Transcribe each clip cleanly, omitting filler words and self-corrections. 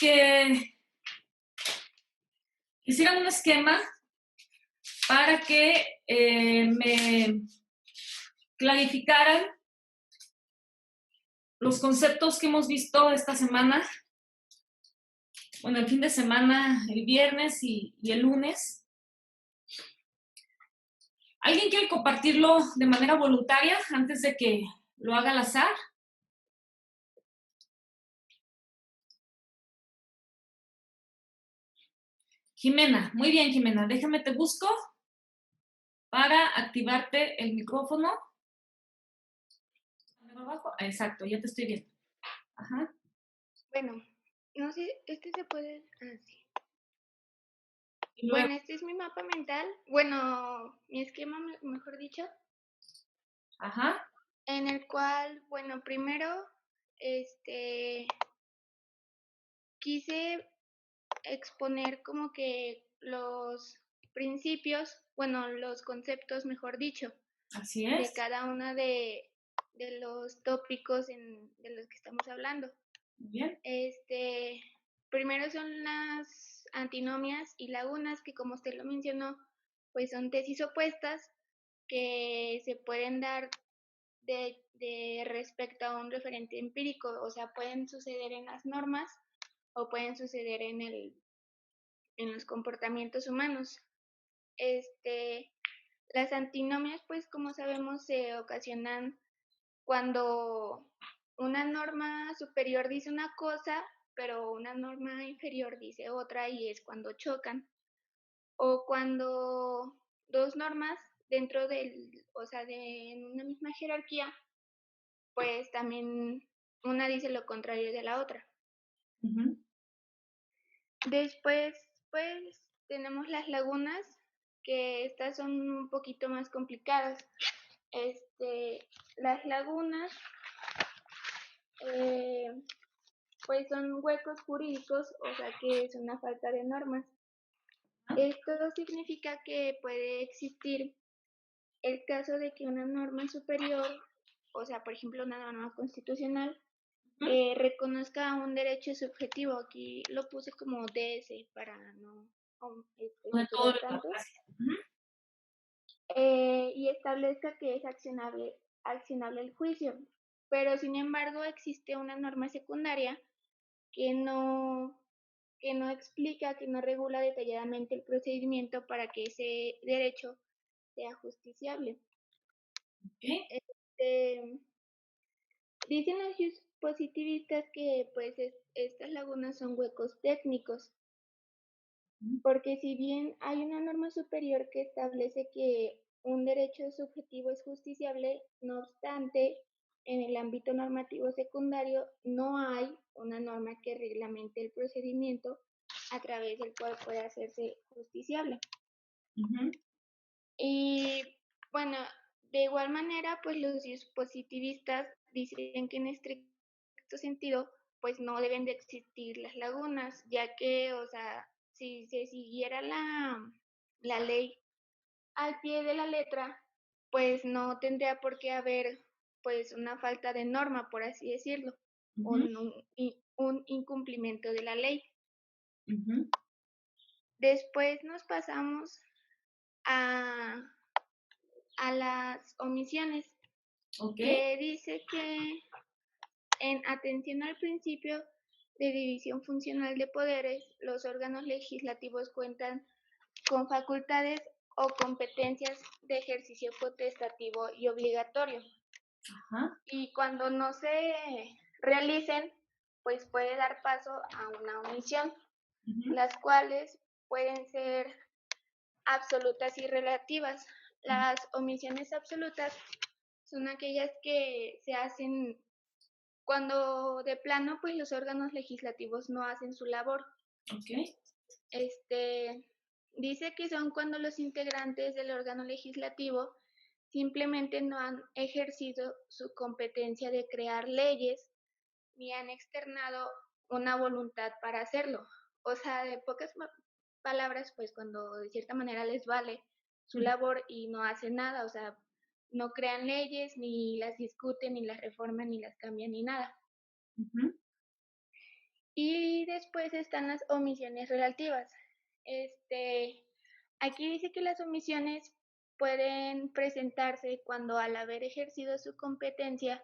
que hicieran un esquema para que me clarificaran los conceptos que hemos visto esta semana, bueno, el fin de semana, el viernes y el lunes. ¿Alguien quiere compartirlo de manera voluntaria antes de que lo haga al azar? Jimena, muy bien, Jimena, déjame te busco para activarte el micrófono. Abajo. Exacto, ya te estoy viendo. Ajá. Bueno, no sé, se puede. Ah, sí. Y luego, Bueno, este es mi mapa mental. Bueno, mi esquema, mejor dicho. ajá. En el cual, bueno, primero, quise exponer como que los principios, bueno, los conceptos, mejor dicho, Así de es. cada uno de los tópicos de los que estamos hablando. Bien. Primero son las antinomias y lagunas, que como usted lo mencionó, pues son tesis opuestas que se pueden dar de respecto a un referente empírico, o sea, pueden suceder en las normas o pueden suceder en los comportamientos humanos. Las antinomias, pues como sabemos, se ocasionan cuando una norma superior dice una cosa, pero una norma inferior dice otra, y es cuando chocan. O cuando dos normas dentro o sea, de una misma jerarquía, pues también una dice lo contrario de la otra. Uh-huh. Después, pues tenemos las lagunas, que estas son un poquito más complicadas. Las lagunas, pues son huecos jurídicos, o sea que es una falta de normas. Esto significa que puede existir el caso de que una norma superior, o sea, por ejemplo, una norma constitucional, reconozca un derecho subjetivo. Aquí lo puse como DS para no saturar tanto. Y establezca que es accionable el juicio. Pero sin embargo existe una norma secundaria que no explica, que no regula detalladamente el procedimiento para que ese derecho sea justiciable. Okay. Dicen los positivistas que pues estas lagunas son huecos técnicos, porque si bien hay una norma superior que establece que un derecho subjetivo es justiciable, no obstante, en el ámbito normativo secundario no hay una norma que reglamente el procedimiento a través del cual puede hacerse justiciable. Uh-huh. Y bueno, de igual manera, pues los positivistas dicen que en estricto sentido, pues no deben de existir las lagunas, ya que, o sea, si se siguiera la ley al pie de la letra, pues no tendría por qué haber pues una falta de norma, por así decirlo, uh-huh, un incumplimiento de la ley. Uh-huh. Después nos pasamos a las omisiones, okay, que dice que en atención al principio de división funcional de poderes, los órganos legislativos cuentan con facultades o competencias de ejercicio potestativo y obligatorio. Ajá. Y cuando no se realicen, pues puede dar paso a una omisión, uh-huh, las cuales pueden ser absolutas y relativas. Las omisiones absolutas son aquellas que se hacen cuando de plano pues los órganos legislativos no hacen su labor. Okay. Dice que son cuando los integrantes del órgano legislativo simplemente no han ejercido su competencia de crear leyes ni han externado una voluntad para hacerlo. O sea, de pocas palabras, pues cuando de cierta manera les vale su labor y no hacen nada, o sea, no crean leyes, ni las discuten, ni las reforman, ni las cambian, ni nada. Uh-huh. Y después están las omisiones relativas. Aquí dice que las omisiones pueden presentarse cuando al haber ejercido su competencia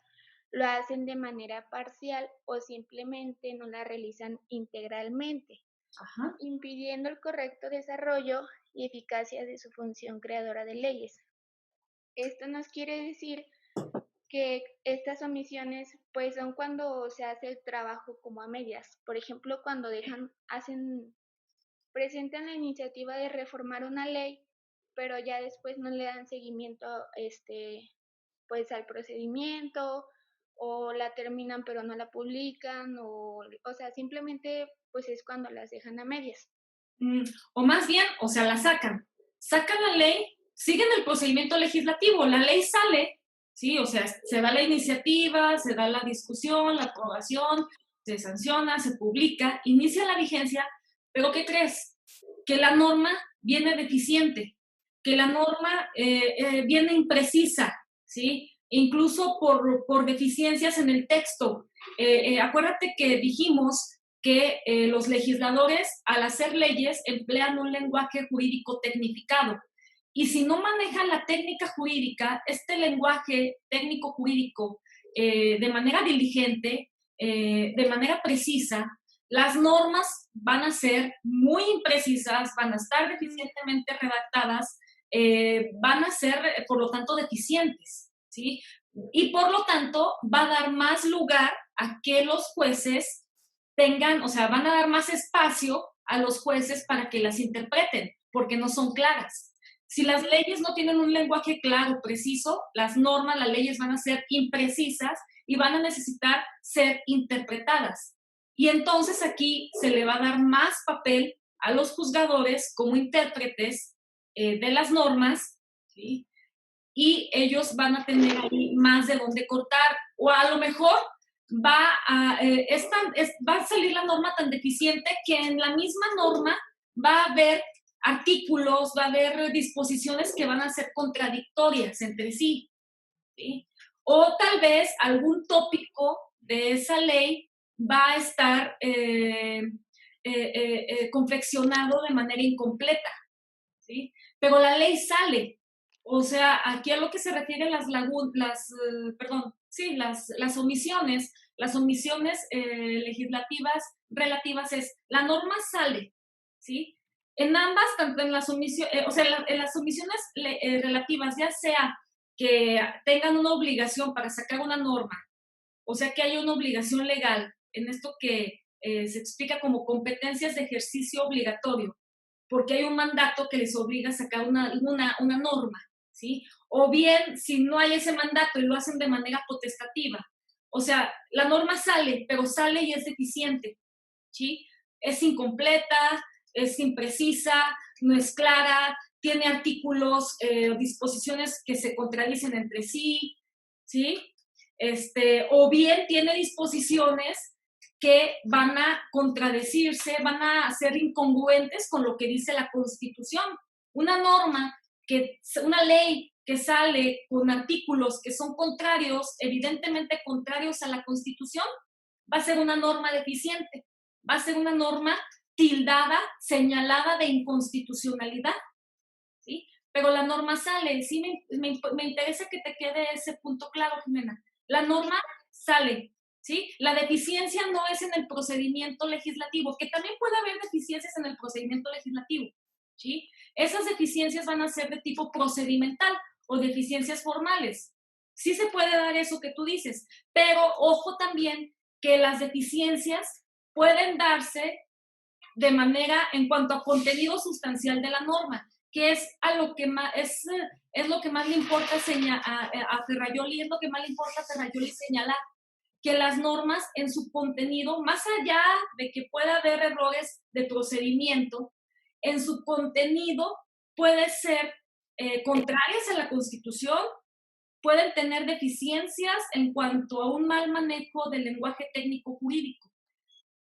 lo hacen de manera parcial o simplemente no la realizan integralmente, Ajá. impidiendo el correcto desarrollo y eficacia de su función creadora de leyes. Esto nos quiere decir que estas omisiones pues son cuando se hace el trabajo como a medias. Por ejemplo, cuando presentan la iniciativa de reformar una ley, pero ya después no le dan seguimiento pues al procedimiento, o la terminan pero no la publican, o sea, simplemente pues es cuando las dejan a medias. O más bien, o sea, la sacan la ley, siguen el procedimiento legislativo, la ley sale, ¿sí? O sea, se da la iniciativa, se da la discusión, la aprobación, se sanciona, se publica, inicia la vigencia, pero ¿qué crees? Que la norma viene deficiente, que la norma viene imprecisa, ¿sí? Incluso por deficiencias en el texto. Acuérdate que dijimos que los legisladores, al hacer leyes, emplean un lenguaje jurídico tecnificado. Y si no manejan la técnica jurídica, este lenguaje técnico jurídico, de manera diligente, de manera precisa, las normas van a ser muy imprecisas, van a estar deficientemente redactadas, van a ser, por lo tanto, deficientes, ¿sí? Y por lo tanto, va a dar más lugar a que los jueces tengan, o sea, van a dar más espacio a los jueces para que las interpreten, porque no son claras. Si las leyes no tienen un lenguaje claro, preciso, las normas, las leyes van a ser imprecisas y van a necesitar ser interpretadas. Y entonces aquí se le va a dar más papel a los juzgadores como intérpretes de las normas, ¿sí? Y ellos van a tener ahí más de dónde cortar. O a lo mejor va a salir la norma tan deficiente que en la misma norma va a haber artículos, va a haber disposiciones que van a ser contradictorias entre sí, ¿sí? O tal vez algún tópico de esa ley va a estar confeccionado de manera incompleta, ¿sí? Pero la ley sale. O sea, aquí a lo que se refiere las omisiones, legislativas relativas es, la norma sale, ¿sí? En ambas, tanto en las omisiones, o sea, en las omisiones relativas, ya sea que tengan una obligación para sacar una norma, o sea, que haya una obligación legal, en esto que se explica como competencias de ejercicio obligatorio, porque hay un mandato que les obliga a sacar una norma, ¿sí? O bien, si no hay ese mandato y lo hacen de manera potestativa, o sea, la norma sale, pero sale y es deficiente, ¿sí? Es incompleta, es imprecisa, no es clara, tiene artículos, disposiciones que se contradicen entre sí, ¿sí? O bien tiene disposiciones que van a contradecirse, van a ser incongruentes con lo que dice la Constitución. Una norma, una ley que sale con artículos que son contrarios, evidentemente contrarios a la Constitución, va a ser una norma deficiente, va a ser una norma tildada, señalada de inconstitucionalidad, ¿sí? Pero la norma sale, sí me interesa que te quede ese punto claro, Jimena. La norma sale, ¿sí? La deficiencia no es en el procedimiento legislativo, que también puede haber deficiencias en el procedimiento legislativo, ¿sí? Esas deficiencias van a ser de tipo procedimental o deficiencias formales. Sí se puede dar eso que tú dices, pero ojo también que las deficiencias pueden darse de manera en cuanto a contenido sustancial de la norma, que es a lo que más es lo que más le importa a Ferrajoli, es lo que más le importa a Ferrajoli señalar, que las normas en su contenido, más allá de que pueda haber errores de procedimiento, en su contenido puede ser contrarias a la Constitución, pueden tener deficiencias en cuanto a un mal manejo del lenguaje técnico jurídico.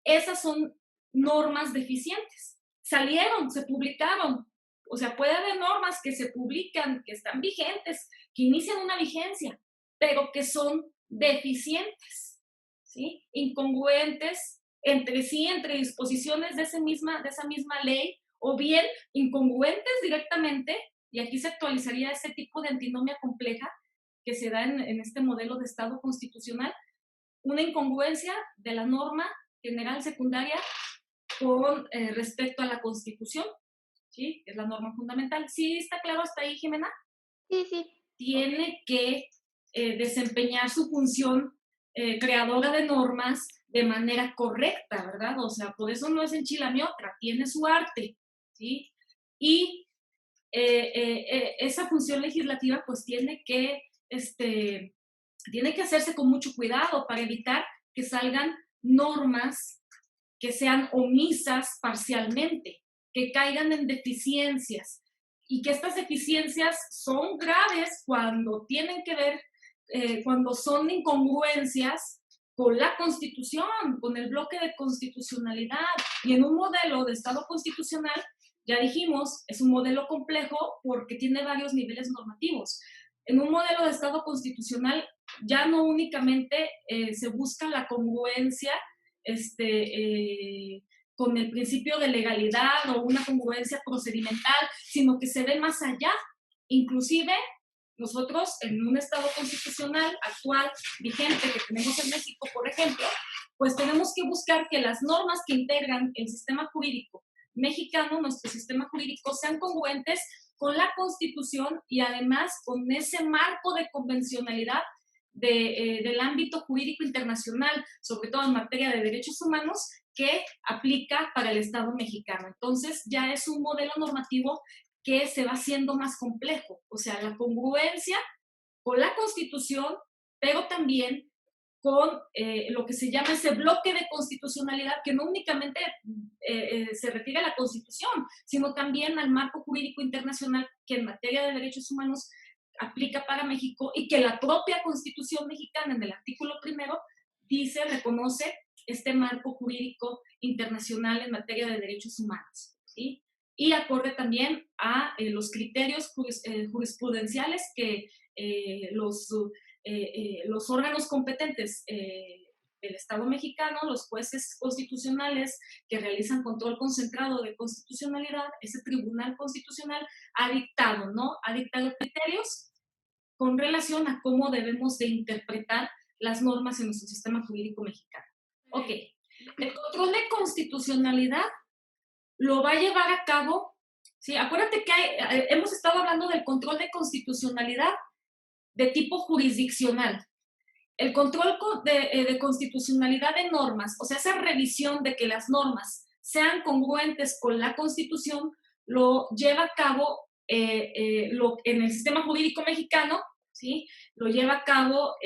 Esas son normas deficientes. Salieron, se publicaron. O sea, puede haber normas que se publican, que están vigentes, que inician una vigencia, pero que son deficientes, ¿sí? Incongruentes entre sí, entre disposiciones de esa misma ley, o bien incongruentes directamente, y aquí se actualizaría ese tipo de antinomia compleja que se da en este modelo de Estado constitucional, una incongruencia de la norma general secundaria con respecto a la Constitución, ¿sí? Es la norma fundamental. ¿Sí está claro hasta ahí, Jimena? Sí, sí. Tiene que desempeñar su función creadora de normas de manera correcta, ¿verdad? O sea, por eso no es enchilamiota, tiene su arte, ¿sí? Y esa función legislativa pues tiene que hacerse con mucho cuidado para evitar que salgan normas que sean omisas parcialmente, que caigan en deficiencias y que estas deficiencias son graves cuando tienen que ver, cuando son incongruencias con la Constitución, con el bloque de constitucionalidad. Y en un modelo de Estado constitucional, ya dijimos, es un modelo complejo porque tiene varios niveles normativos. En un modelo de Estado constitucional ya no únicamente se busca la congruencia con el principio de legalidad o una congruencia procedimental, sino que se ve más allá. Inclusive, nosotros en un Estado constitucional actual, vigente, que tenemos en México, por ejemplo, pues tenemos que buscar que las normas que integran el sistema jurídico mexicano, nuestro sistema jurídico, sean congruentes con la Constitución y además con ese marco de convencionalidad del ámbito jurídico internacional, sobre todo en materia de derechos humanos, que aplica para el Estado mexicano. Entonces ya es un modelo normativo que se va haciendo más complejo, o sea, la congruencia con la Constitución, pero también con lo que se llama ese bloque de constitucionalidad, que no únicamente se refiere a la Constitución, sino también al marco jurídico internacional que en materia de derechos humanos aplica para México y que la propia Constitución mexicana en el artículo primero dice, reconoce este marco jurídico internacional en materia de derechos humanos, ¿sí? Y acorde también a los criterios jurisprudenciales que los órganos competentes del Estado mexicano, los jueces constitucionales que realizan control concentrado de constitucionalidad, ese tribunal constitucional ha dictado, ¿no? Ha dictado criterios con relación a cómo debemos de interpretar las normas en nuestro sistema jurídico mexicano. Ok, el control de constitucionalidad lo va a llevar a cabo, ¿sí? Acuérdate que hemos estado hablando del control de constitucionalidad de tipo jurisdiccional. El control de constitucionalidad de normas, o sea, esa revisión de que las normas sean congruentes con la Constitución, lo lleva a cabo en el sistema jurídico mexicano, ¿sí? Lo lleva a cabo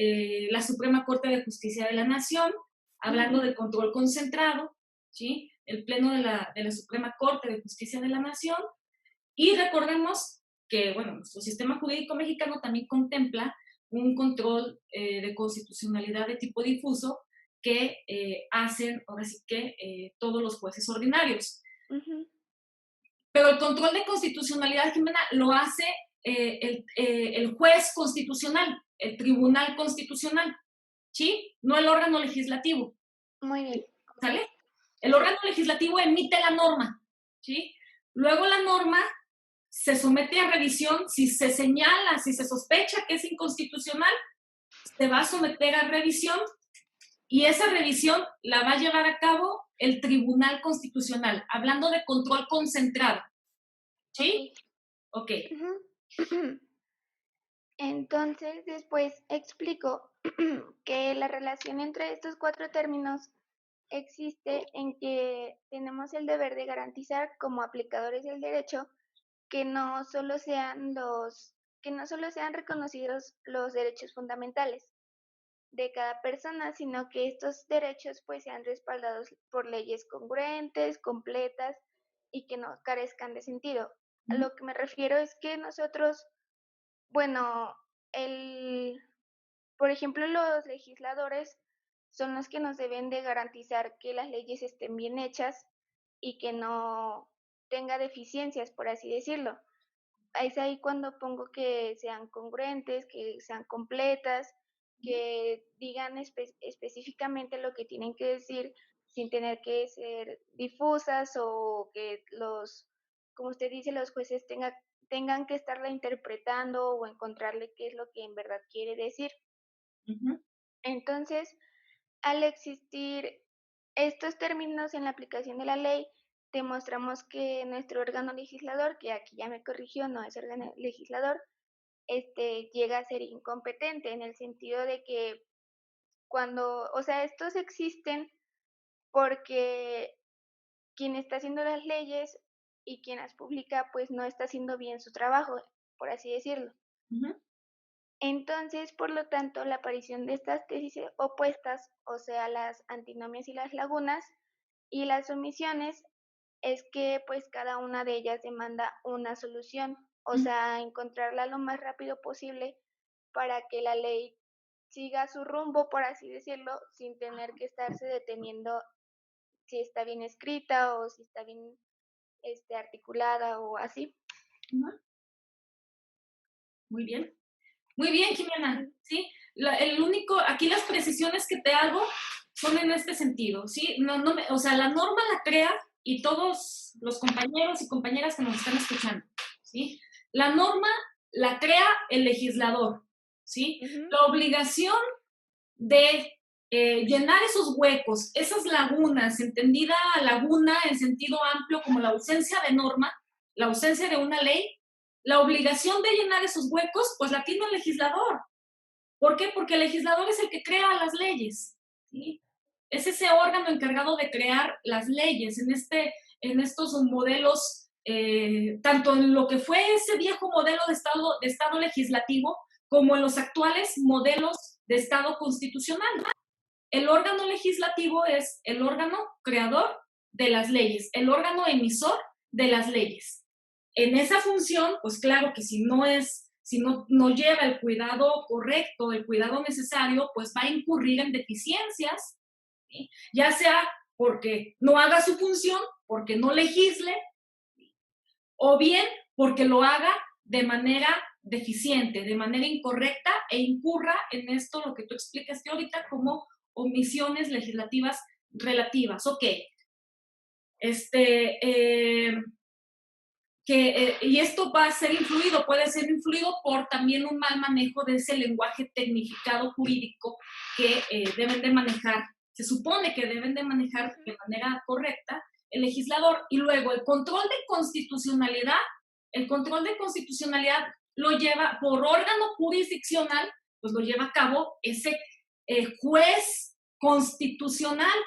la Suprema Corte de Justicia de la Nación, hablando de control concentrado, ¿sí? El Pleno de la Suprema Corte de Justicia de la Nación. Y recordemos que, bueno, nuestro sistema jurídico mexicano también contempla un control de constitucionalidad de tipo difuso que hacen, ahora sí que, todos los jueces ordinarios. Uh-huh. Pero el control de constitucionalidad, Jimena, lo hace el juez constitucional, el tribunal constitucional, ¿sí? No el órgano legislativo. Muy bien. ¿Sale? El órgano legislativo emite la norma, ¿sí? Luego la norma se somete a revisión, si se señala, si se sospecha que es inconstitucional, se va a someter a revisión y esa revisión la va a llevar a cabo el Tribunal Constitucional, hablando de control concentrado. ¿Sí? Ok. Uh-huh. Entonces, después explico que la relación entre estos cuatro términos existe en que tenemos el deber de garantizar como aplicadores del derecho que no solo sean reconocidos los derechos fundamentales de cada persona, sino que estos derechos pues sean respaldados por leyes congruentes, completas y que no carezcan de sentido. A lo que me refiero es que nosotros, bueno, por ejemplo, los legisladores son los que nos deben de garantizar que las leyes estén bien hechas y que no tenga deficiencias, por así decirlo. Es ahí cuando pongo que sean congruentes, que sean completas, que digan específicamente lo que tienen que decir sin tener que ser difusas o que como usted dice, los jueces tengan que estarla interpretando o encontrarle qué es lo que en verdad quiere decir. Ujú. Entonces, al existir estos términos en la aplicación de la ley, demostramos que nuestro órgano legislador, que aquí ya me corrigió, no es órgano legislador, llega a ser incompetente en el sentido de que o sea, estos existen porque quien está haciendo las leyes y quien las publica, pues no está haciendo bien su trabajo, por así decirlo. Ujú. Entonces, por lo tanto, la aparición de estas tesis opuestas, o sea, las antinomias y las lagunas, y las omisiones, es que pues cada una de ellas demanda una solución, o Ujú. sea, encontrarla lo más rápido posible para que la ley siga su rumbo, por así decirlo, sin tener que estarse deteniendo si está bien escrita o si está bien articulada o así. Ujú. Muy bien. Muy bien, Jimena, ¿sí? El único, aquí las precisiones que te hago son en este sentido, ¿sí? O sea, la norma la crea y todos los compañeros y compañeras que nos están escuchando, ¿sí? La norma la crea el legislador, ¿sí? Ujú, La obligación de llenar esos huecos, esas lagunas, entendida laguna en sentido amplio como la ausencia de norma, la ausencia de una ley, la obligación de llenar esos huecos, pues la tiene el legislador. ¿Por qué? Porque el legislador es el que crea las leyes, ¿sí? Es ese órgano encargado de crear las leyes en estos modelos, tanto en lo que fue ese viejo modelo de estado legislativo, como en los actuales modelos de Estado constitucional. El órgano legislativo es el órgano creador de las leyes, el órgano emisor de las leyes. En esa función, pues claro que si no lleva el cuidado correcto, el cuidado necesario, pues va a incurrir en deficiencias, ¿sí? Ya sea porque no haga su función, porque no legisle, o bien porque lo haga de manera deficiente, de manera incorrecta e incurra en esto, lo que tú explicaste ahorita, como omisiones legislativas relativas. Ok, este, y esto va a ser influido, puede ser influido por también un mal manejo de ese lenguaje tecnificado jurídico que deben de manejar, se supone que deben de manejar ujú. de manera correcta el legislador. Y luego el control de constitucionalidad lo lleva por órgano jurisdiccional, pues lo lleva a cabo ese juez constitucional.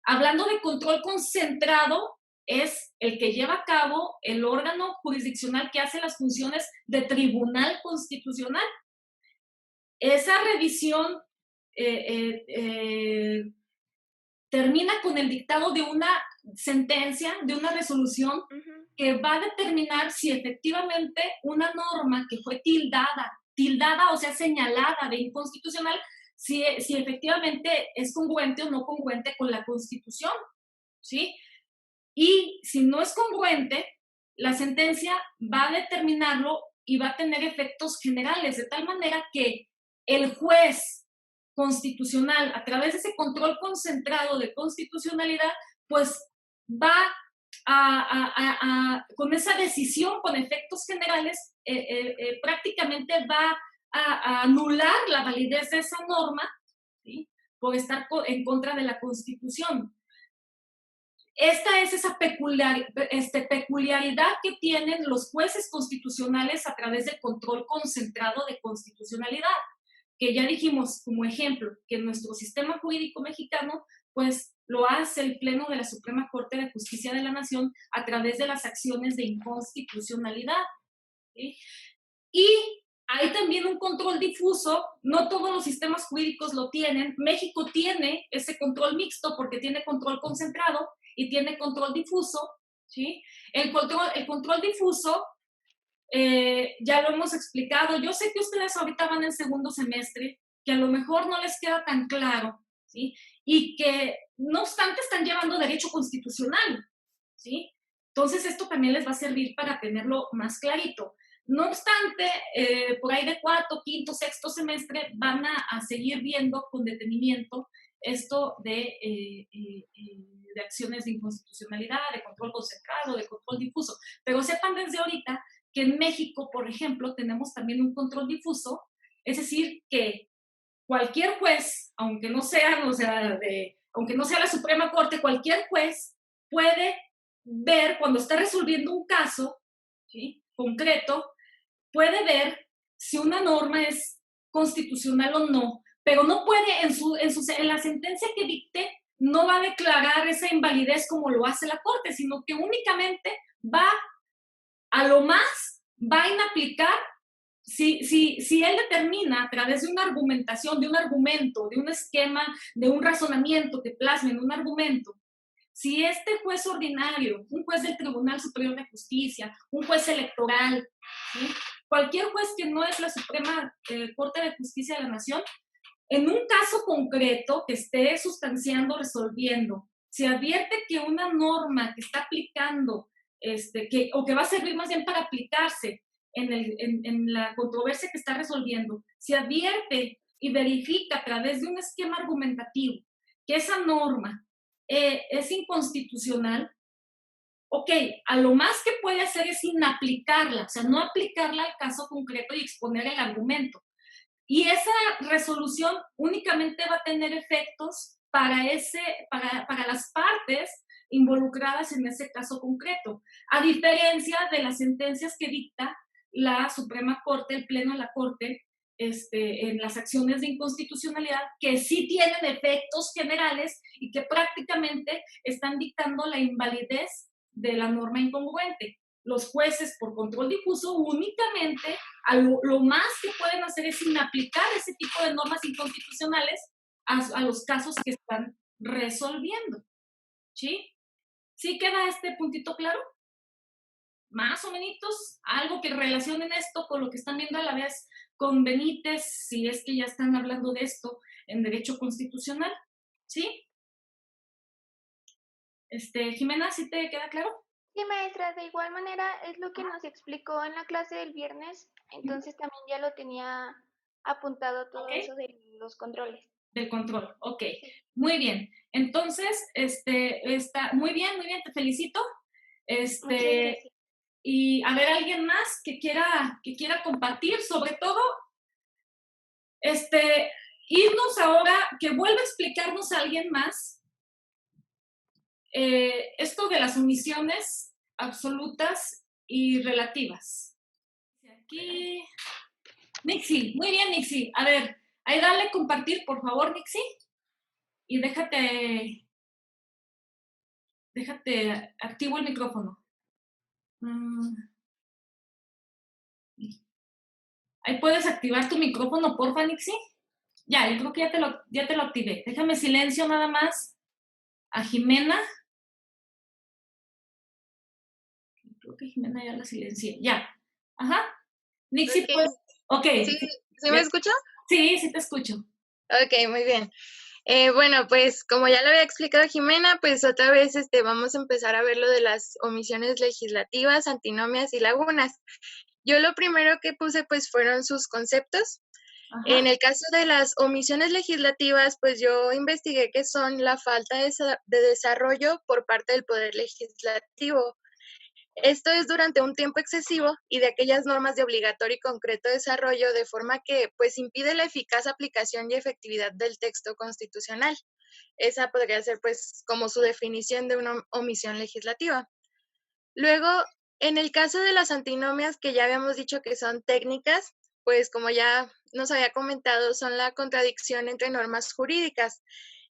Hablando de control concentrado, es el que lleva a cabo el órgano jurisdiccional que hace las funciones de tribunal constitucional. Esa revisión eh, eh, eh, termina con el dictado de una sentencia, de una resolución Ujú. que va a determinar si efectivamente una norma que fue tildada o sea señalada de inconstitucional, si efectivamente es congruente o no congruente con la Constitución, ¿sí? Y si no es congruente, la sentencia va a determinarlo y va a tener efectos generales, de tal manera que el juez constitucional, a través de ese control concentrado de constitucionalidad, pues va con esa decisión, con efectos generales, prácticamente va a anular la validez de esa norma, ¿sí? Por estar en contra de la Constitución. Esta es esa peculiaridad que tienen los jueces constitucionales a través del control concentrado de constitucionalidad, que ya dijimos como ejemplo, que nuestro sistema jurídico mexicano, pues lo hace el Pleno de la Suprema Corte de Justicia de la Nación a través de las acciones de inconstitucionalidad, ¿sí? Y hay también un control difuso, no todos los sistemas jurídicos lo tienen. México tiene ese control mixto porque tiene control concentrado y tiene control difuso, ¿sí? El control difuso, ya lo hemos explicado. Yo sé que ustedes ahorita van en segundo semestre, que a lo mejor no les queda tan claro, ¿sí? Y que, no obstante, están llevando derecho constitucional, ¿sí? Entonces, esto también les va a servir para tenerlo más clarito. No obstante, por ahí de cuarto, quinto, sexto semestre van a seguir viendo con detenimiento esto de acciones de inconstitucionalidad, de control concentrado, de control difuso. Pero sepan desde ahorita que en México, por ejemplo, tenemos también un control difuso, es decir, que cualquier juez, aunque no sea, aunque no sea la Suprema Corte, cualquier juez puede ver cuando está resolviendo un caso, ¿sí?, concreto, puede ver si una norma es constitucional o no, pero no puede, en la sentencia que dicte, no va a declarar esa invalidez como lo hace la Corte, sino que únicamente va a lo más, va a inaplicar si él determina a través de una argumentación, de un argumento, de un esquema, de un razonamiento que plasme en un argumento, si este juez ordinario, un juez del Tribunal Superior de Justicia, un juez electoral, ¿sí?, cualquier juez que no es la Suprema Corte de Justicia de la Nación, en un caso concreto que esté sustanciando, resolviendo, se advierte que una norma que está aplicando, o que va a servir más bien para aplicarse en la controversia que está resolviendo, se advierte y verifica a través de un esquema argumentativo que esa norma es inconstitucional, ok, a lo más que puede hacer es inaplicarla, o sea, no aplicarla al caso concreto y exponer el argumento. Y esa resolución únicamente va a tener efectos para las partes involucradas en ese caso concreto, a diferencia de las sentencias que dicta la Suprema Corte, el Pleno de la Corte, en las acciones de inconstitucionalidad, que sí tienen efectos generales y que prácticamente están dictando la invalidez de la norma incongruente. Los jueces, por control difuso, únicamente lo más que pueden hacer es inaplicar ese tipo de normas inconstitucionales a los casos que están resolviendo. ¿Sí? ¿Sí queda este puntito claro? Más o menos, algo que relacionen esto con lo que están viendo a la vez con Benítez, si es que ya están hablando de esto en derecho constitucional. ¿Sí? Jimena, ¿sí te queda claro? Sí, maestra, de igual manera es lo que nos explicó en la clase del viernes, entonces también ya lo tenía apuntado todo eso de los controles. Del control, ok. Sí. Muy bien. Entonces, está muy bien, te felicito. Muchas gracias. Y a ver, alguien más que quiera compartir, sobre todo, irnos ahora, que vuelva a explicarnos a alguien más esto de las omisiones absolutas y relativas. Aquí, Nixie, muy bien, Nixie. A ver, ahí dale compartir, por favor, Nixie. Y déjate activo el micrófono. Ahí puedes activar tu micrófono, porfa, Nixie. Ya, yo creo que ya te lo activé. Déjame silencio nada más a Jimena. Creo que Jimena ya la silencié. Ya. Ajá. Nixie, Okay. pues. Ok. ¿Sí me escucha? Sí, sí te escucho. Ok, muy bien. Bueno, pues como ya lo había explicado Jimena, pues otra vez vamos a empezar a ver lo de las omisiones legislativas, antinomias y lagunas. Yo lo primero que puse pues fueron sus conceptos. Ajá. En el caso de las omisiones legislativas, pues yo investigué que son la falta de desarrollo por parte del Poder Legislativo. Esto es durante un tiempo excesivo y de aquellas normas de obligatorio y concreto desarrollo, de forma que pues impide la eficaz aplicación y efectividad del texto constitucional. Esa podría ser pues como su definición de una omisión legislativa. Luego, en el caso de las antinomias, que ya habíamos dicho que son técnicas, pues como ya nos había comentado, son la contradicción entre normas jurídicas.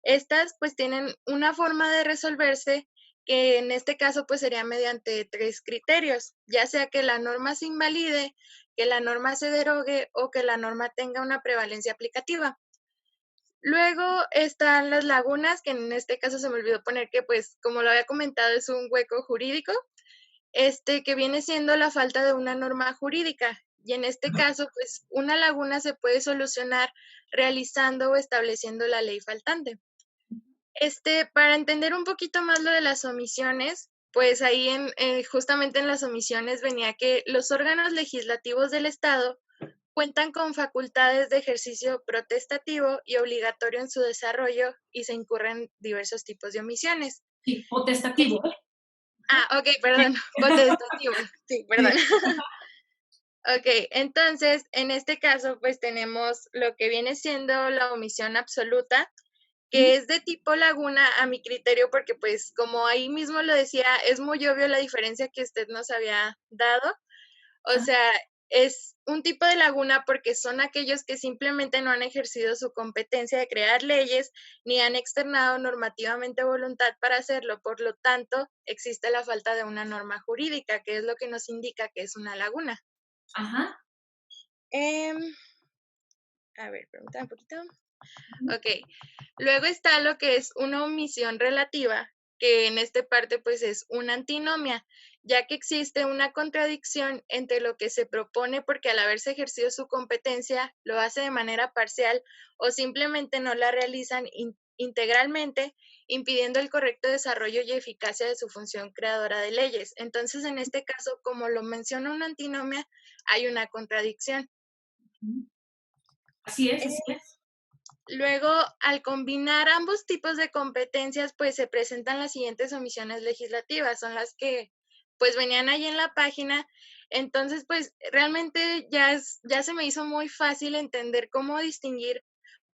Estas pues tienen una forma de resolverse que en este caso pues sería mediante 3 criterios, ya sea que la norma se invalide, que la norma se derogue o que la norma tenga una prevalencia aplicativa. Luego están las lagunas, que en este caso se me olvidó poner que pues como lo había comentado es un hueco jurídico, que viene siendo la falta de una norma jurídica. Y en este caso, pues una laguna se puede solucionar realizando o estableciendo la ley faltante. Para entender un poquito más lo de las omisiones, pues ahí justamente en las omisiones venía que los órganos legislativos del Estado cuentan con facultades de ejercicio protestativo y obligatorio en su desarrollo y se incurren diversos tipos de omisiones. Sí, potestativo. Ok, perdón, potestativo, sí, perdón. Ok, entonces, en este caso, pues tenemos lo que viene siendo la omisión absoluta, que es de tipo laguna a mi criterio, porque pues como ahí mismo lo decía, es muy obvio la diferencia que usted nos había dado. O sea, es un tipo de laguna porque son aquellos que simplemente no han ejercido su competencia de crear leyes ni han externado normativamente voluntad para hacerlo. Por lo tanto, existe la falta de una norma jurídica, que es lo que nos indica que es una laguna. Ajá. A ver, permítame un poquito. Ok, luego está lo que es una omisión relativa, que en esta parte pues es una antinomia, ya que existe una contradicción entre lo que se propone porque al haberse ejercido su competencia lo hace de manera parcial o simplemente no la realizan integralmente, impidiendo el correcto desarrollo y eficacia de su función creadora de leyes. Entonces, en este caso, como lo menciona una antinomia, hay una contradicción. Así es, así es. Luego, al combinar ambos tipos de competencias, pues se presentan las siguientes omisiones legislativas, son las que pues venían ahí en la página. Entonces, pues realmente ya se me hizo muy fácil entender cómo distinguir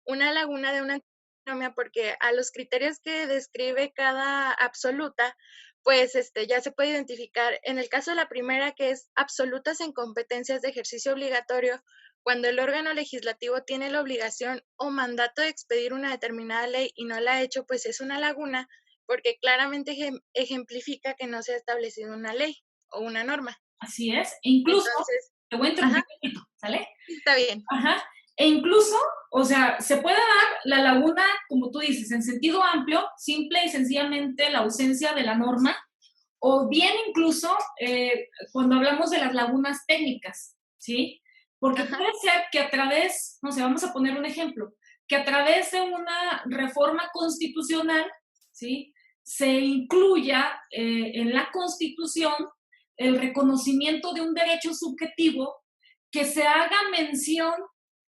una laguna de una antinomia, porque a los criterios que describe cada absoluta, pues ya se puede identificar. En el caso de la primera, que es absolutas en competencias de ejercicio obligatorio, cuando el órgano legislativo tiene la obligación o mandato de expedir una determinada ley y no la ha hecho, pues es una laguna, porque claramente ejemplifica que no se ha establecido una ley o una norma. Así es. E incluso, Entonces, te voy a interrumpir un poquito, ¿sale? está bien. Ajá. E incluso, o sea, se puede dar la laguna, como tú dices, en sentido amplio, simple y sencillamente la ausencia de la norma, o bien incluso cuando hablamos de las lagunas técnicas, ¿sí? Porque puede ser que a través, no sé, vamos a poner un ejemplo, que a través de una reforma constitucional, ¿sí? Se incluya en la Constitución el reconocimiento de un derecho subjetivo, que se haga mención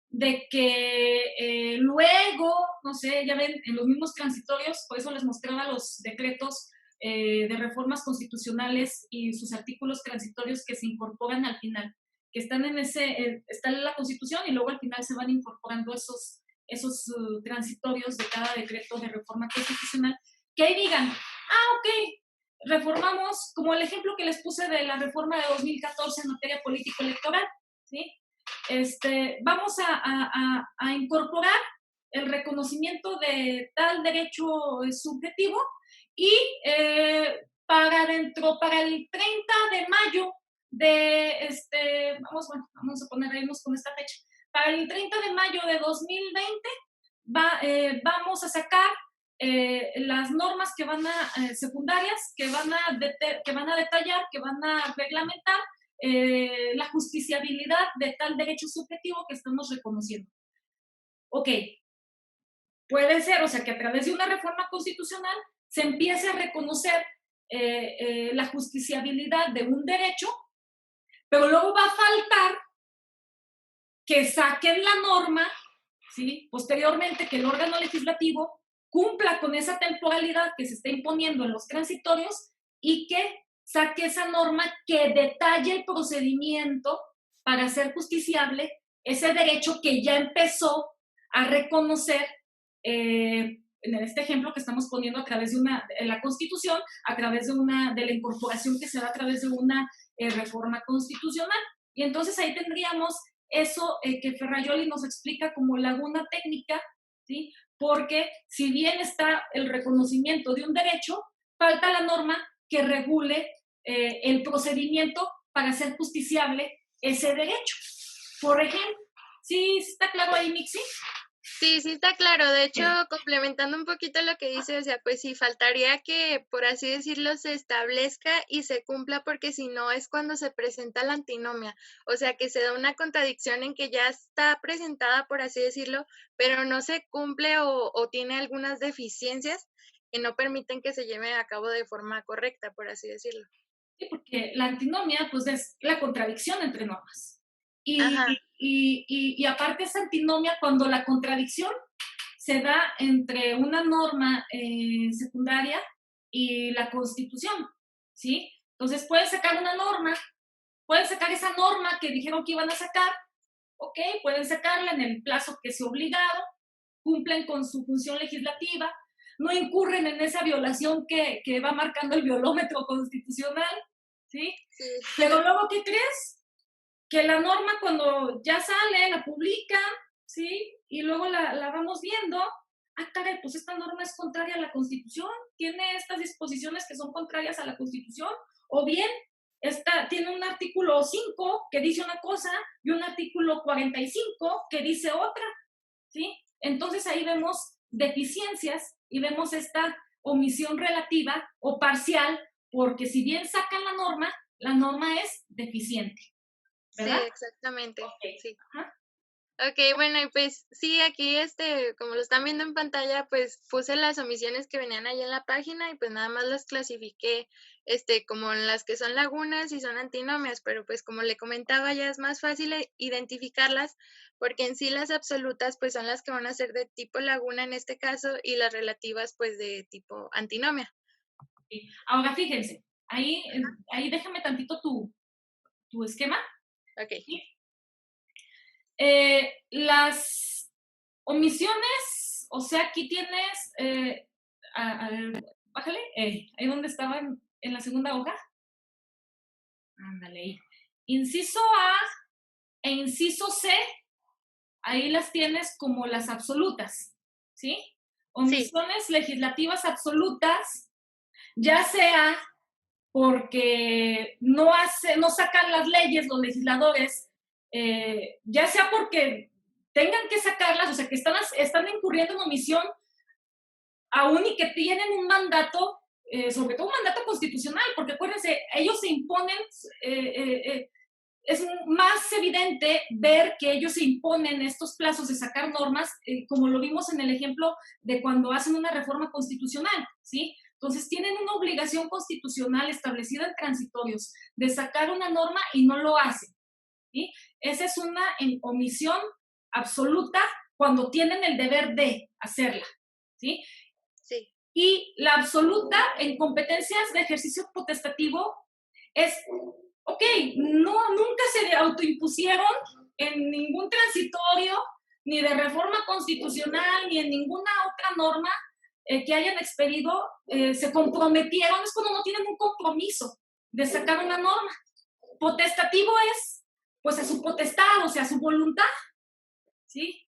de que luego, no sé, ya ven, en los mismos transitorios, por eso les mostraba los decretos de reformas constitucionales y sus artículos transitorios que se incorporan al final, que están está en la Constitución y luego al final se van incorporando esos transitorios de cada decreto de reforma constitucional, que ahí digan, ok, reformamos, como el ejemplo que les puse de la reforma de 2014 en materia político-electoral, ¿sí? Vamos a incorporar el reconocimiento de tal derecho subjetivo y para el 30 de mayo vamos a ponernos con esta fecha, para el 30 de mayo de 2020 vamos a sacar las normas que van secundarias, que van a detallar, que van a reglamentar la justiciabilidad de tal derecho subjetivo que estamos reconociendo. Ok, puede ser, o sea, que a través de una reforma constitucional se empiece a reconocer la justiciabilidad de un derecho, pero luego va a faltar que saquen la norma, ¿sí? Posteriormente que el órgano legislativo cumpla con esa temporalidad que se está imponiendo en los transitorios y que saque esa norma que detalle el procedimiento para hacer justiciable ese derecho que ya empezó a reconocer en este ejemplo que estamos poniendo a través de la Constitución, a través de la incorporación que se da a través de una reforma constitucional. Y entonces ahí tendríamos eso que Ferrajoli nos explica como laguna técnica, ¿sí? Porque si bien está el reconocimiento de un derecho, falta la norma que regule el procedimiento para hacer justiciable ese derecho. Por ejemplo, ¿sí está claro ahí, Mixi? Sí, sí está claro. De hecho, complementando un poquito lo que dice, o sea, pues sí, faltaría que, por así decirlo, se establezca y se cumpla, porque si no es cuando se presenta la antinomia. O sea, que se da una contradicción en que ya está presentada, por así decirlo, pero no se cumple o tiene algunas deficiencias que no permiten que se lleve a cabo de forma correcta, por así decirlo. Sí, porque la antinomia, pues, es la contradicción entre normas. Ajá. Y aparte es antinomia cuando la contradicción se da entre una norma secundaria y la Constitución, ¿sí? Entonces pueden sacar una norma, pueden sacar esa norma que dijeron que iban a sacar, ok, pueden sacarla en el plazo que se obligado, cumplen con su función legislativa, no incurren en esa violación que va marcando el violómetro constitucional, ¿sí? Sí. Pero luego, ¿qué crees? Que la norma cuando ya sale, la publican, ¿sí? Y luego la vamos viendo, caray, pues esta norma es contraria a la Constitución, tiene estas disposiciones que son contrarias a la Constitución, o bien tiene un artículo 5 que dice una cosa y un artículo 45 que dice otra, ¿sí? Entonces ahí vemos deficiencias y vemos esta omisión relativa o parcial, porque si bien sacan la norma es deficiente, ¿verdad? Sí, exactamente. Okay. Sí. Ajá. Ok, bueno, y pues sí, aquí como lo están viendo en pantalla, pues puse las omisiones que venían ahí en la página y pues nada más las clasifiqué como las que son lagunas y son antinomias, pero pues como le comentaba ya es más fácil identificarlas porque en sí las absolutas pues son las que van a ser de tipo laguna en este caso y las relativas pues de tipo antinomia. Sí. Ahora fíjense, ahí déjame tantito tu esquema. Ok. ¿Sí? Las omisiones, o sea, aquí tienes, a ver, bájale, ahí donde estaba en la segunda hoja. Ándale ahí. Inciso A e inciso C, ahí las tienes como las absolutas, ¿sí? Omisiones legislativas absolutas, ya sea porque no sacan las leyes los legisladores, ya sea porque tengan que sacarlas, o sea, que están incurriendo en omisión, aún y que tienen un mandato, sobre todo un mandato constitucional, porque acuérdense, ellos se imponen, es más evidente ver que ellos se imponen estos plazos de sacar normas, como lo vimos en el ejemplo de cuando hacen una reforma constitucional, ¿sí? Entonces tienen una obligación constitucional establecida en transitorios de sacar una norma y no lo hacen, ¿sí? Esa es una omisión absoluta cuando tienen el deber de hacerla, ¿sí? Sí. Y la absoluta en competencias de ejercicio potestativo es, ok, nunca se autoimpusieron en ningún transitorio, ni de reforma constitucional, ni en ninguna otra norma que hayan expedido, se comprometieron, es cuando no tienen un compromiso de sacar una norma. Potestativo es, pues, a su potestad, o sea, a su voluntad, ¿sí?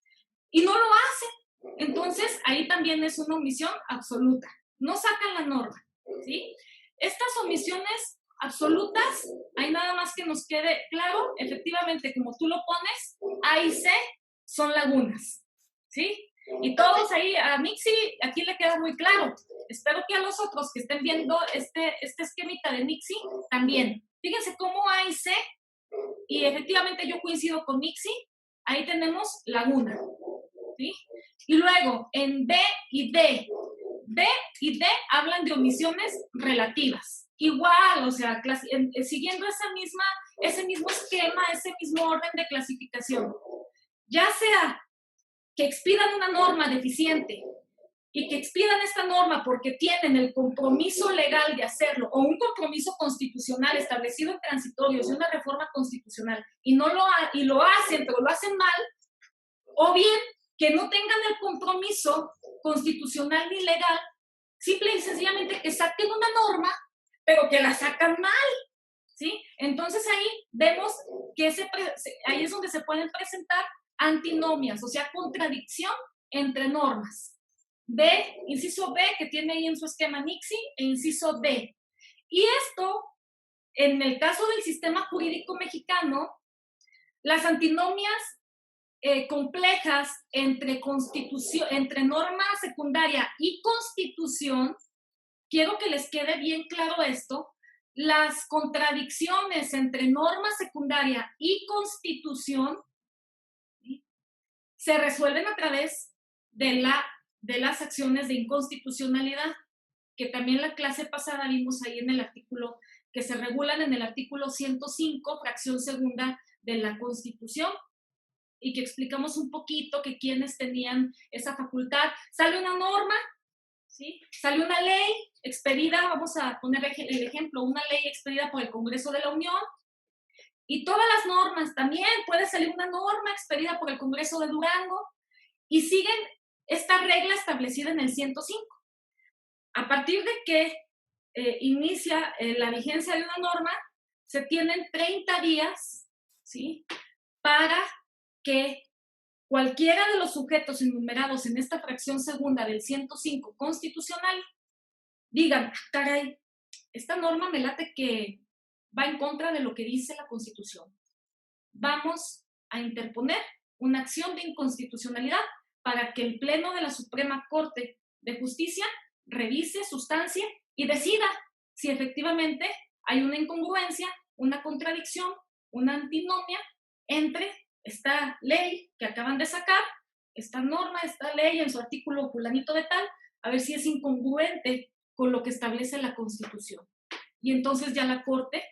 Y no lo hacen. Entonces, ahí también es una omisión absoluta. No sacan la norma, ¿sí? Estas omisiones absolutas, hay nada más que nos quede claro, efectivamente, como tú lo pones, A y C son lagunas, ¿sí? Y todos ahí, a Mixi, aquí le queda muy claro. Espero que a los otros que estén viendo este esquemita de Mixi también. Fíjense cómo A y C, y efectivamente yo coincido con Mixi, ahí tenemos laguna, ¿sí? Y luego, en B y D hablan de omisiones relativas. Igual, o sea, siguiendo ese mismo esquema, ese mismo orden de clasificación. Ya sea que expidan una norma deficiente y que expidan esta norma porque tienen el compromiso legal de hacerlo o un compromiso constitucional establecido en transitorios de una reforma constitucional y lo hacen, pero lo hacen mal, o bien que no tengan el compromiso constitucional ni legal, simple y sencillamente que saquen una norma, pero que la sacan mal, ¿sí? Entonces ahí vemos que ahí es donde se pueden presentar antinomias, o sea, contradicción entre normas. Inciso B, que tiene ahí en su esquema Nixie, e inciso D. Y esto, en el caso del sistema jurídico mexicano, las antinomias complejas entre norma secundaria y constitución, quiero que les quede bien claro esto, las contradicciones entre norma secundaria y constitución, ¿sí?, se resuelven a través de las acciones de inconstitucionalidad, que también la clase pasada vimos ahí en el artículo, que se regulan en el artículo 105, fracción segunda de la Constitución y que explicamos un poquito que quienes tenían esa facultad. Sale una norma, ¿sí? Sale una ley expedida, vamos a poner el ejemplo, una ley expedida por el Congreso de la Unión, y todas las normas, también puede salir una norma expedida por el Congreso de Durango, y siguen esta regla establecida en el 105. A partir de que inicia la vigencia de una norma, se tienen 30 días, ¿sí?, para que cualquiera de los sujetos enumerados en esta fracción segunda del 105 constitucional digan, caray, esta norma me late que va en contra de lo que dice la Constitución. Vamos a interponer una acción de inconstitucionalidad para que el Pleno de la Suprema Corte de Justicia revise, sustancie y decida si efectivamente hay una incongruencia, una contradicción, una antinomia entre esta ley que acaban de sacar, esta norma, esta ley en su artículo fulanito de tal, a ver si es incongruente con lo que establece la Constitución. Y entonces ya la Corte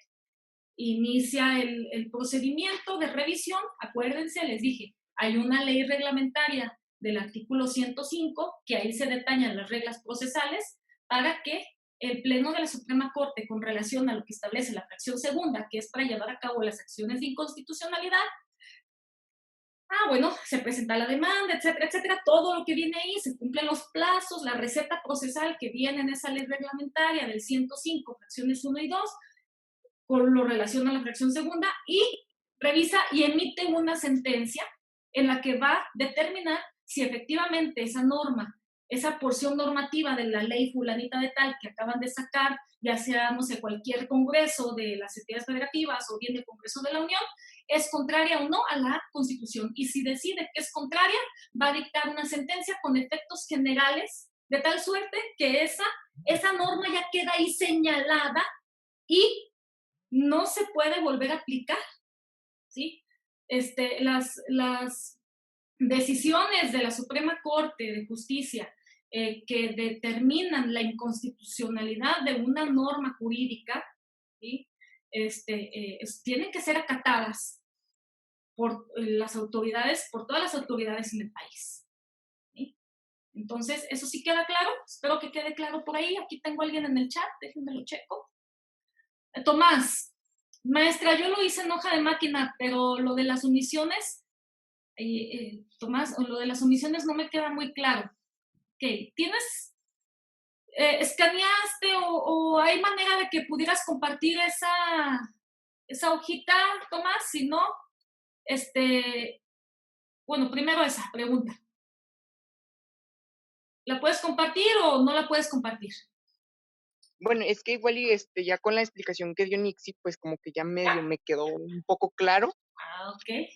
inicia el procedimiento de revisión. Acuérdense, les dije, hay una ley reglamentaria del artículo 105, que ahí se detallan las reglas procesales para que el Pleno de la Suprema Corte, con relación a lo que establece la fracción segunda, que es para llevar a cabo las acciones de inconstitucionalidad, bueno, se presenta la demanda, etcétera, etcétera, todo lo que viene ahí, se cumplen los plazos, la receta procesal que viene en esa ley reglamentaria del 105, fracciones 1 y 2, con lo relaciona a la fracción segunda, y revisa y emite una sentencia en la que va a determinar si efectivamente esa norma, esa porción normativa de la ley fulanita de tal que acaban de sacar, ya sea, no sé, cualquier congreso de las entidades federativas o bien del Congreso de la Unión, es contraria o no a la Constitución. Y si decide que es contraria, va a dictar una sentencia con efectos generales, de tal suerte que esa norma ya queda ahí señalada y no se puede volver a aplicar, ¿sí? Las decisiones de la Suprema Corte de Justicia que determinan la inconstitucionalidad de una norma jurídica, ¿sí?, tienen que ser acatadas por las autoridades, por todas las autoridades en el país, ¿sí? Entonces, ¿eso sí queda claro? Espero que quede claro por ahí. Aquí tengo a alguien en el chat, déjenme lo checo. Tomás, maestra, yo lo hice en hoja de máquina, pero lo de las omisiones, Tomás, lo de las omisiones no me queda muy claro. Okay. ¿Tienes, escaneaste o hay manera de que pudieras compartir esa hojita, Tomás? Si no, bueno, primero esa pregunta. ¿La puedes compartir o no la puedes compartir? Bueno, es que igual y ya con la explicación que dio Nixie, pues como que ya medio me quedó un poco claro. Ok.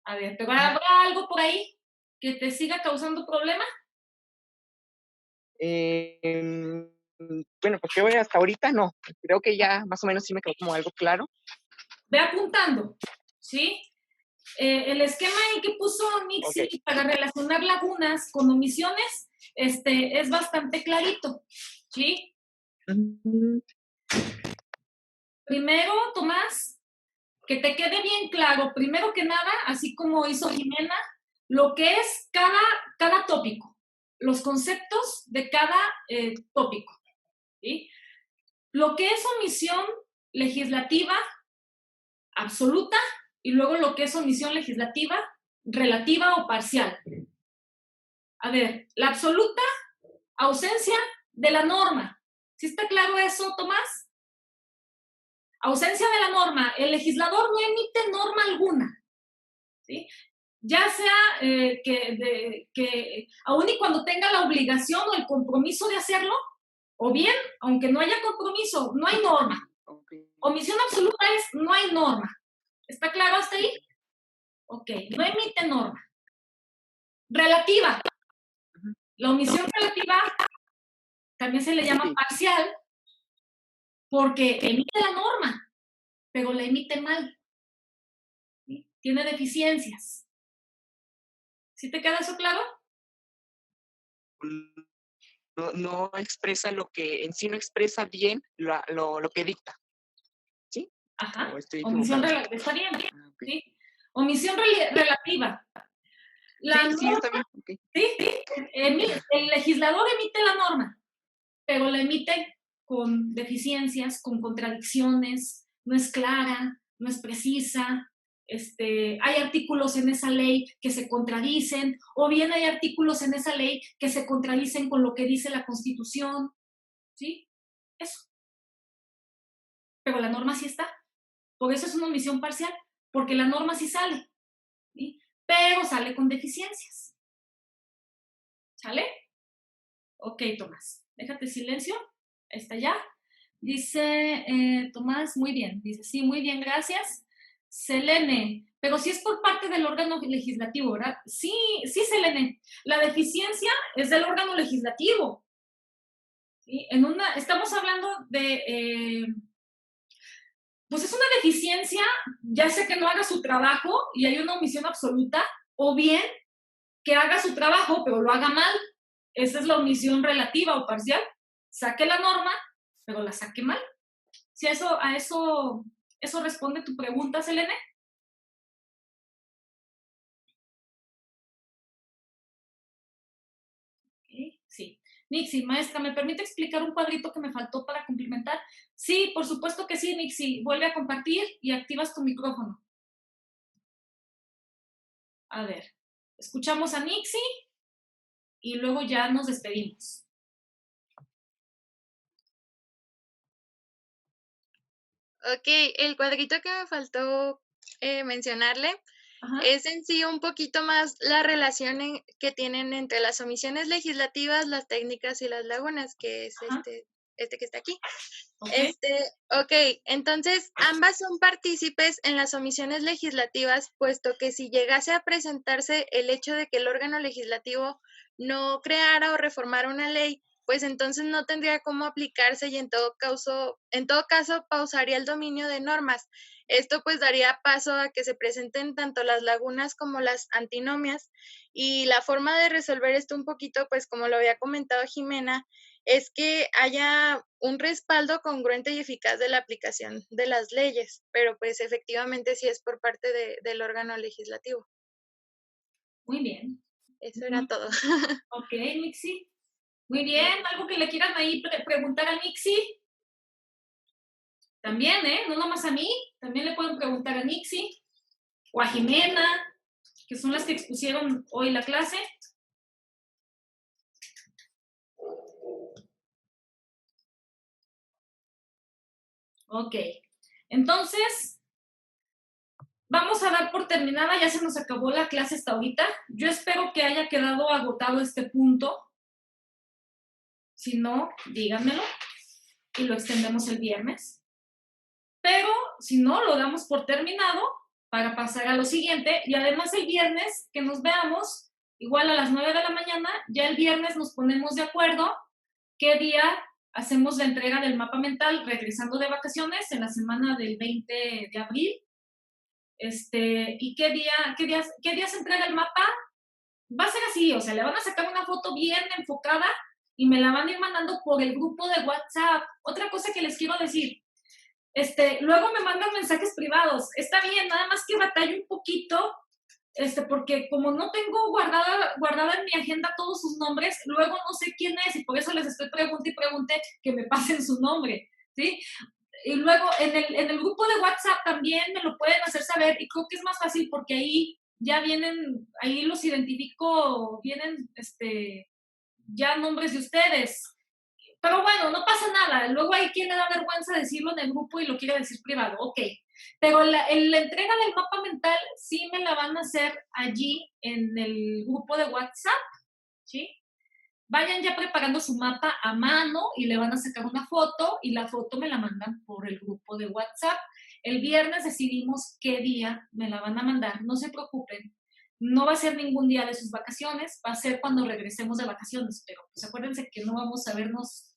A ver, ¿pero habrá algo por ahí que te siga causando problema? Bueno, pues creo que hasta ahorita no. Creo que ya más o menos sí me quedó como algo claro. Ve apuntando, ¿sí? El esquema ahí que puso Nixie para relacionar lagunas con omisiones, es bastante clarito, ¿sí? Primero, Tomás, que te quede bien claro, primero que nada, así como hizo Jimena, lo que es cada tópico, los conceptos de cada tópico, ¿sí? Lo que es omisión legislativa absoluta y luego lo que es omisión legislativa relativa o parcial. A ver, la absoluta, ausencia de la norma. ¿Sí está claro eso, Tomás? Ausencia de la norma. El legislador no emite norma alguna, ¿sí? Ya sea que aun y cuando tenga la obligación o el compromiso de hacerlo, o bien, aunque no haya compromiso, no hay norma. Omisión absoluta es no hay norma. ¿Está claro hasta ahí? Ok, no emite norma. Relativa. La omisión relativa también se le llama parcial porque emite la norma, pero la emite mal. ¿Sí? Tiene deficiencias. ¿Sí te queda eso claro? No expresa lo que, en sí no expresa bien lo que dicta. ¿Sí? Ajá. Omisión relativa. Está bien, ¿sí? Omisión relativa. Sí, está bien. Okay. El legislador emite la norma, pero la emite con deficiencias, con contradicciones, no es clara, no es precisa, hay artículos en esa ley que se contradicen, o bien hay artículos en esa ley que se contradicen con lo que dice la Constitución, ¿sí? Eso. Pero la norma sí está. Por eso es una omisión parcial, porque la norma sí sale, ¿sí? Pero sale con deficiencias. ¿Sale? Ok, Tomás. Déjate silencio. Está ya. Dice Tomás, muy bien. Dice, sí, muy bien, gracias. Selene, pero si es por parte del órgano legislativo, ¿verdad? Sí, sí, Selene. La deficiencia es del órgano legislativo. ¿Sí? Estamos hablando de, pues es una deficiencia, ya sea que no haga su trabajo y hay una omisión absoluta, o bien que haga su trabajo, pero lo haga mal. Esa es la omisión relativa o parcial. Saque la norma, pero la saque mal. Si eso responde tu pregunta, Selene. Okay, sí. Nixie, maestra, ¿me permite explicar un cuadrito que me faltó para complementar? Sí, por supuesto que sí, Nixie. Vuelve a compartir y activas tu micrófono. A ver, escuchamos a Nixie y luego ya nos despedimos. Ok, el cuadrito que me faltó mencionarle es en sí un poquito más la relación que tienen entre las omisiones legislativas, las técnicas y las lagunas, que es este que está aquí. Ok, entonces ambas son partícipes en las omisiones legislativas, puesto que si llegase a presentarse el hecho de que el órgano legislativo no creara o reformara una ley, pues entonces no tendría cómo aplicarse y en todo caso pausaría el dominio de normas. Esto pues daría paso a que se presenten tanto las lagunas como las antinomias, y la forma de resolver esto un poquito, pues como lo había comentado Jimena, es que haya un respaldo congruente y eficaz de la aplicación de las leyes, pero pues efectivamente sí es por parte del órgano legislativo. Muy bien. Eso era todo. Ok, Nixie. Muy bien, ¿algo que le quieran ahí preguntar a Nixie? También, no nomás a mí, también le pueden preguntar a Nixie o a Jimena, que son las que expusieron hoy la clase. Ok, entonces vamos a dar por terminada, ya se nos acabó la clase hasta ahorita. Yo espero que haya quedado agotado este punto. Si no, díganmelo y lo extendemos el viernes. Pero si no, lo damos por terminado para pasar a lo siguiente. Y además el viernes que nos veamos, igual a las 9 de la mañana, ya el viernes nos ponemos de acuerdo qué día hacemos la entrega del mapa mental regresando de vacaciones en la semana del 20 de abril. ¿Y qué día se entrega el mapa? Va a ser así, o sea, le van a sacar una foto bien enfocada y me la van a ir mandando por el grupo de WhatsApp. Otra cosa que les quiero decir, luego me mandan mensajes privados. Está bien, nada más que batallo un poquito, porque como no tengo guardada en mi agenda todos sus nombres, luego no sé quién es y por eso les estoy pregunte que me pasen su nombre, ¿sí? Y luego en el grupo de WhatsApp también me lo pueden hacer saber y creo que es más fácil porque ahí ya vienen, ahí los identifico, vienen ya nombres de ustedes. Pero bueno, no pasa nada. Luego hay quien le da vergüenza decirlo en el grupo y lo quiere decir privado. Ok. Pero la entrega del mapa mental sí me la van a hacer allí en el grupo de WhatsApp, ¿sí? Vayan ya preparando su mapa a mano y le van a sacar una foto y la foto me la mandan por el grupo de WhatsApp. El viernes decidimos qué día me la van a mandar. No se preocupen. No va a ser ningún día de sus vacaciones, va a ser cuando regresemos de vacaciones, pero pues acuérdense que no vamos a vernos,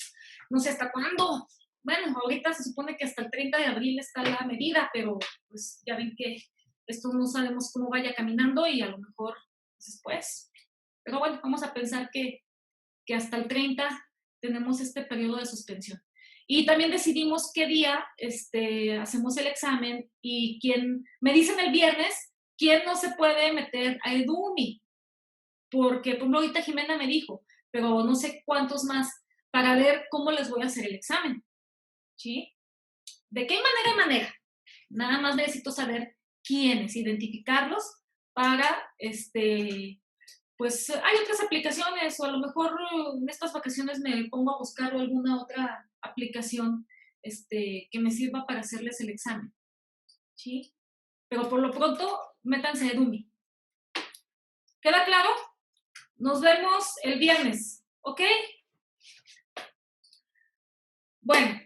no sé hasta cuándo. Bueno, ahorita se supone que hasta el 30 de abril está la medida, pero pues ya ven que esto no sabemos cómo vaya caminando y a lo mejor después. Pero bueno, vamos a pensar que hasta el 30 tenemos este periodo de suspensión. Y también decidimos qué día hacemos el examen y quien me dicen el viernes ¿quién no se puede meter a Edumi? Porque, por ejemplo, ahorita Jimena me dijo, pero no sé cuántos más, para ver cómo les voy a hacer el examen, ¿sí? ¿De qué manera? Nada más necesito saber quiénes, identificarlos para, pues hay otras aplicaciones, o a lo mejor en estas vacaciones me pongo a buscar alguna otra aplicación que me sirva para hacerles el examen, ¿sí? Pero por lo pronto, métanse a Edumi. ¿Queda claro? Nos vemos el viernes, ¿ok? Bueno.